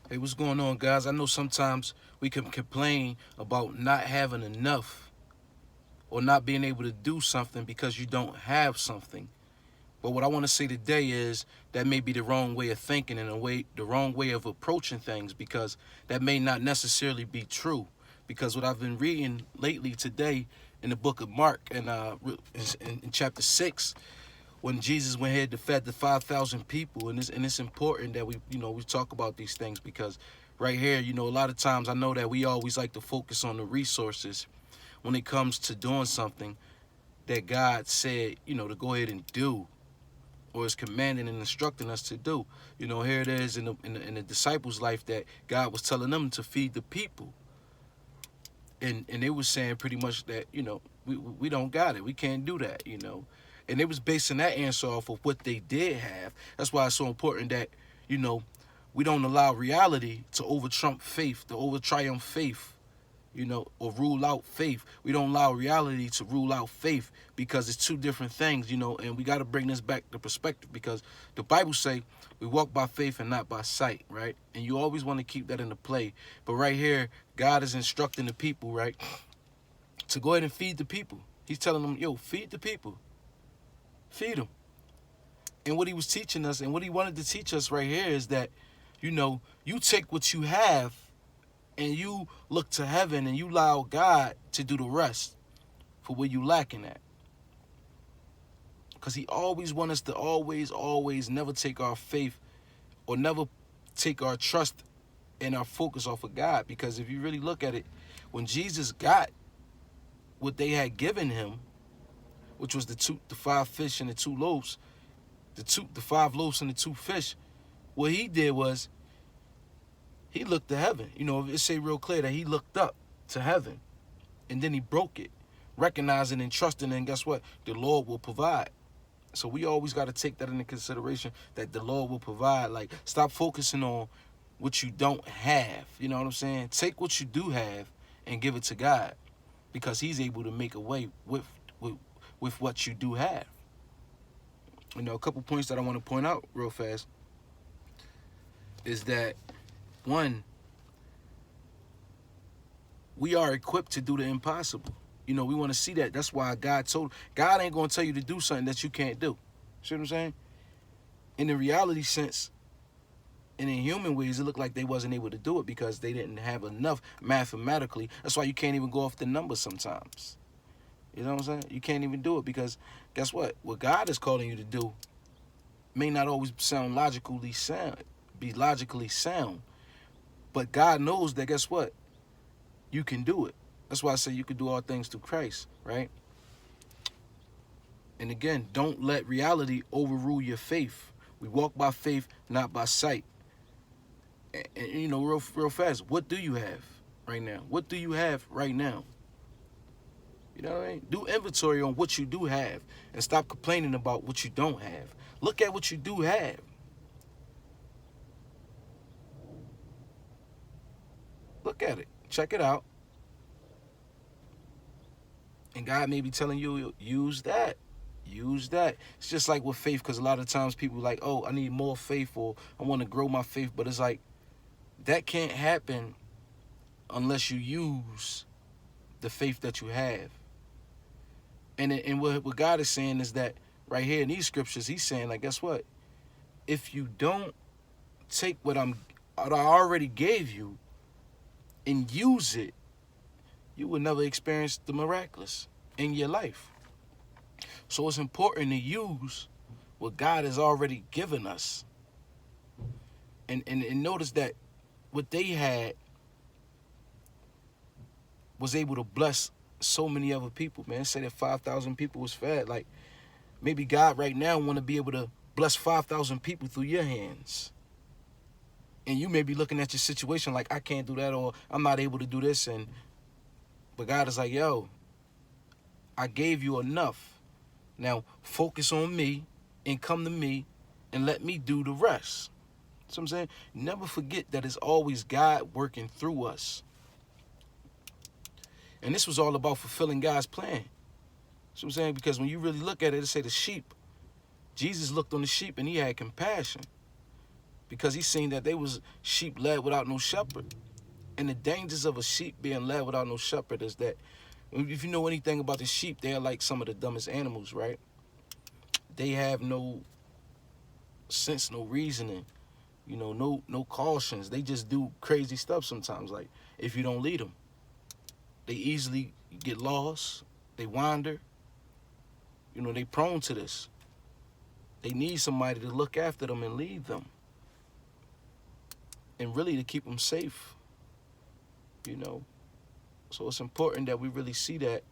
Hey, what's going on, guys? I know sometimes we can complain about not having enough or not being able to do something because you don't have something. But what I want to say today is that may be the wrong way of thinking and the wrong way of approaching things, because that may not necessarily be true. Because what I've been reading lately today in the book of Mark and in chapter 6, when Jesus went ahead to feed the 5,000 people, and it's important that we talk about these things, because right here, a lot of times I know that we always like to focus on the resources when it comes to doing something that God said, to go ahead and do, or is commanding and instructing us to do. Here it is in the disciples' life that God was telling them to feed the people, and they was saying pretty much that we don't got it, we can't do that, and they was basing that answer off of what they did have. That's why it's so important that you know we don't allow reality to over trump faith, to over triumph faith, or rule out faith. We don't allow reality to rule out faith, because it's two different things, and we got to bring this back to perspective, because the Bible say we walk by faith and not by sight, right? And you always want to keep that into play. But right here, God is instructing the people, right, to go ahead and feed the people. He's telling them, yo, feed the people. Feed them. And what he was teaching us and what he wanted to teach us right here is that, you take what you have and you look to heaven and you allow God to do the rest for where you lacking at. Because he always wants us to always never take our faith or never take our trust and our focus off of God. Because if you really look at it, when Jesus got what they had given him, which was the 5 fish and the 2 loaves, the 5 loaves and the 2 fish, what he did was he looked to heaven. It say real clear that he looked up to heaven, and then he broke it, recognizing and trusting, and guess what? The Lord will provide. So we always got to take that into consideration, that the Lord will provide. Like, stop focusing on what you don't have. You know what I'm saying? Take what you do have and give it to God, because he's able to make a way with what you do have. A couple points that I want to point out real fast is that, one, we are equipped to do the impossible. We want to see that. That's why God ain't going to tell you to do something that you can't do. See what I'm saying? In the reality sense, and in human ways, it looked like they wasn't able to do it because they didn't have enough mathematically. That's why you can't even go off the numbers sometimes. You know what I'm saying? You can't even do it because guess what? What God is calling you to do may not always be logically sound. But God knows that, guess what? You can do it. That's why I say you can do all things through Christ, right? And again, don't let reality overrule your faith. We walk by faith, not by sight. And real fast, what do you have right now? What do you have right now? You know what I mean? Do inventory on what you do have and stop complaining about what you don't have. Look at what you do have. Look at it. Check it out. And God may be telling you, use that. Use that. It's just like with faith, because a lot of times people are like, oh, I need more faith, or I want to grow my faith. But it's like, that can't happen unless you use the faith that you have. And what God is saying is that right here in these scriptures, he's saying, like, guess what? If you don't take what I already gave you and use it, you will never experience the miraculous in your life. So it's important to use what God has already given us. And notice that what they had was able to bless so many other people, man. Say that 5,000 people was fed. Like, maybe God right now want to be able to bless 5,000 people through your hands. And you may be looking at your situation like, I can't do that, or I'm not able to do this. But God is like, yo, I gave you enough. Now focus on me and come to me and let me do the rest. So I'm saying, never forget that it's always God working through us. And this was all about fulfilling God's plan. So I'm saying, because when you really look at it, it say the sheep. Jesus looked on the sheep and he had compassion, because he seen that they was sheep led without no shepherd. And the dangers of a sheep being led without no shepherd is that, if you know anything about the sheep, they're like some of the dumbest animals, right? They have no sense, no reasoning, no cautions. They just do crazy stuff sometimes. Like, if you don't lead them, they easily get lost. They wander. They prone to this. They need somebody to look after them and lead them, and really to keep them safe. So it's important that we really see that